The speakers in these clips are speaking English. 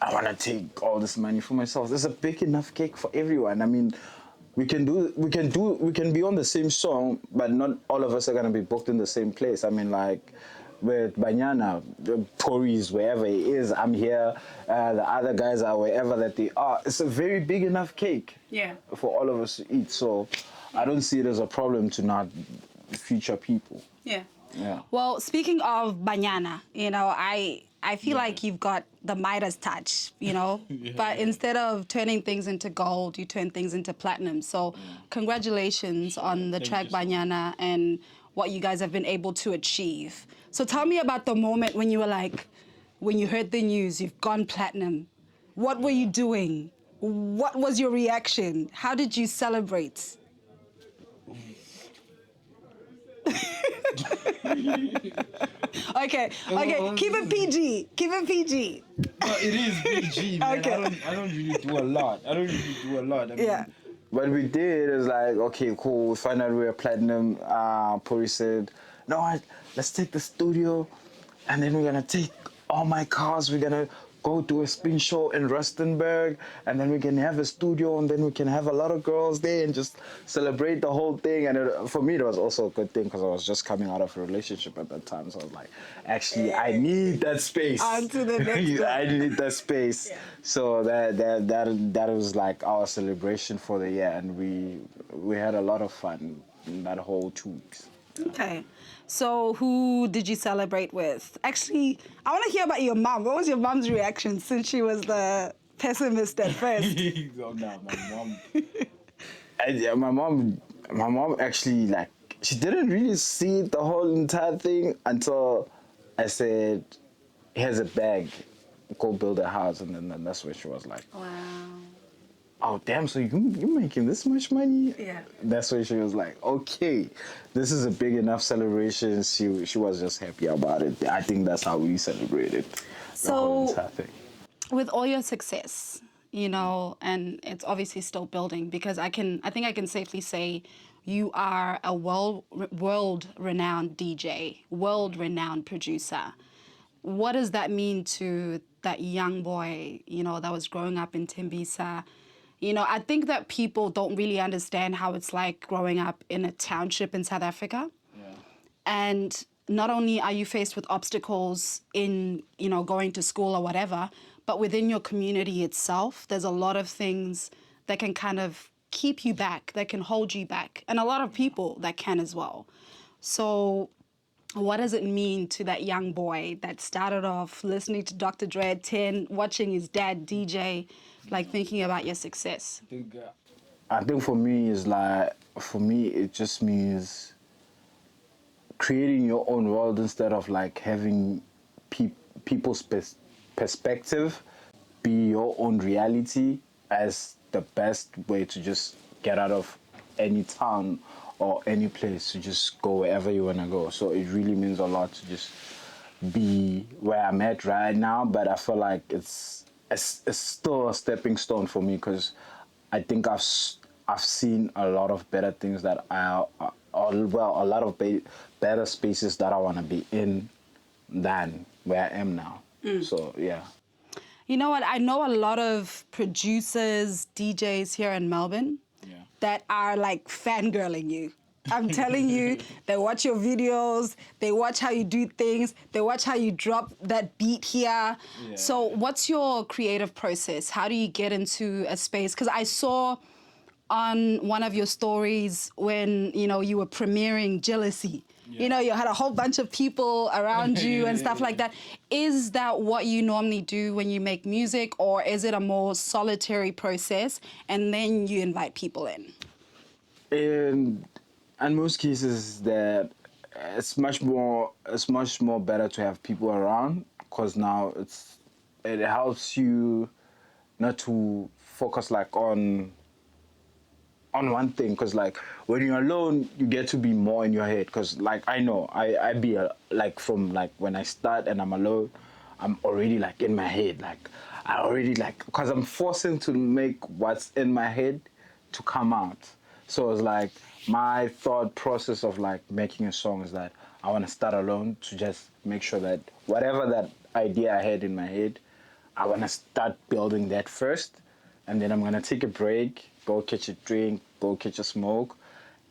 I want to take all this money for myself. There's a big enough cake for everyone. I mean, we can be on the same song, but not all of us are gonna be booked in the same place. I mean, like with Banyana, Tories, wherever he is, I'm here. The other guys are wherever that they are. It's a very big enough cake. Yeah. For all of us to eat. So I don't see it as a problem to not feature people. Yeah. Yeah. Well, speaking of Banyana, I feel like you've got the Midas touch, but instead of turning things into gold, you turn things into platinum. So congratulations on the track Banyana and what you guys have been able to achieve. So tell me about the moment when you were like, when you heard the news, you've gone platinum. What were you doing? What was your reaction? How did you celebrate? Okay, keep it PG. Keep it PG. No, it is PG, man. Okay. I don't really do a lot. I mean, Yeah. What we did is like, okay, cool, we find out we're platinum. Puri said, no, let's take the studio and then we're gonna take all my cars, we're gonna go to a spin show in Rustenburg and then we can have a studio and then we can have a lot of girls there and just celebrate the whole thing. And for me, it was also a good thing because I was just coming out of a relationship at that time. So I was like, actually, I need that space. On to the next one. I need that space. Yeah. So that was like our celebration for the year, and we had a lot of fun in that whole 2 weeks. Okay. So who did you celebrate with? Actually, I want to hear about your mom. What was your mom's reaction since she was the pessimist at first? Oh, no, my mom. My mom actually, like, she didn't really see the whole entire thing until I said, here's a bag, go build a house. And then that's where she was like, Wow. oh, damn, so you making this much money? Yeah. That's where she was like, okay, this is a big enough celebration. She was just happy about it. I think that's how we celebrated the whole entire thing. With all your success, and it's obviously still building, because I think I can safely say you are a world-renowned DJ, world-renowned producer. What does that mean to that young boy, that was growing up in Tembisa? I think that people don't really understand how it's like growing up in a township in South Africa. Yeah. And not only are you faced with obstacles in, going to school or whatever, but within your community itself, there's a lot of things that can kind of keep you back, that can hold you back, and a lot of people that can as well. So what does it mean to that young boy that started off listening to Dr. Dre at 10, watching his dad DJ, like thinking about your success? I think for me, it just means creating your own world instead of like having people's perspective be your own reality as the best way to just get out of any town or any place, to just go wherever you want to go. So it really means a lot to just be where I'm at right now, but I feel like it's still a stepping stone for me, because I think I've seen a lot of better things that a lot of better spaces that I want to be in than where I am now. So yeah. You know what? I know a lot of producers, DJs here in Melbourne that are like fangirling you. I'm telling you, they watch your videos, they watch how you do things, they watch how you drop that beat here. Yeah. So what's your creative process? How do you get into a space? Because I saw on one of your stories when, you were premiering Jealousy. Yeah. You had a whole bunch of people around you and stuff like that. Is that what you normally do when you make music, or is it a more solitary process and then you invite people in? In most cases, that it's much more better to have people around, because now it helps you not to focus like on one thing, because like when you're alone you get to be more in your head, because like I know I be like from like when I start and I'm alone, I'm already like in my head, like I already like, because I'm forcing to make what's in my head to come out. So it's like my thought process of like making a song is that I want to start alone to just make sure that whatever that idea I had in my head, I want to start building that first, and then I'm gonna take a break, go catch a drink, go catch a smoke,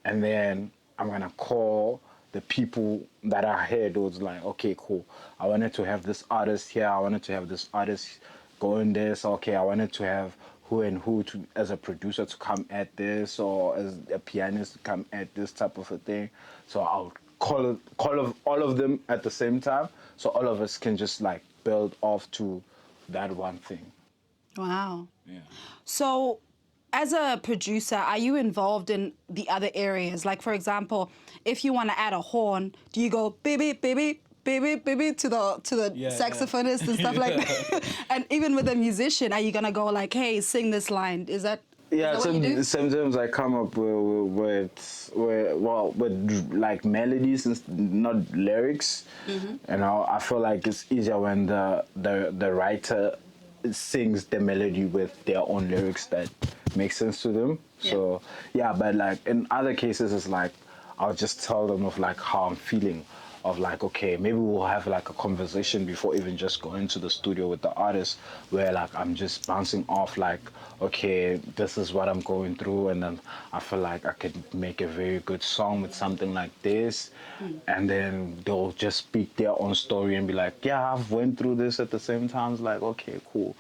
and then I'm gonna call the people that are here. Those like, okay, cool. I wanted to have this artist here. I wanted to have this artist go in this. Okay, I wanted to have who and who to as a producer to come at this, or as a pianist to come at this type of a thing. So I'll call all of them at the same time, so all of us can just like build off to that one thing. Wow. Yeah. So, as a producer, are you involved in the other areas? Like, for example, if you want to add a horn, do you go baby, baby, baby, baby to the Yeah, saxophonist and stuff like that? And even with a musician, are you gonna go like, hey, sing this line? Is that Yeah, what you do? sometimes I come up with like melodies and not lyrics. And I feel like it's easier when the writer sings the melody with their own lyrics that make sense to them. Yeah. So yeah, but like in other cases, it's like I'll just tell them of like how I'm feeling, of like, okay, maybe we'll have like a conversation before even just going to the studio with the artist, where like I'm just bouncing off like, okay, this is what I'm going through, and then I feel like I could make a very good song with something like this. And then they'll just speak their own story and be like, yeah, I've went through this at the same time. It's like, okay, cool.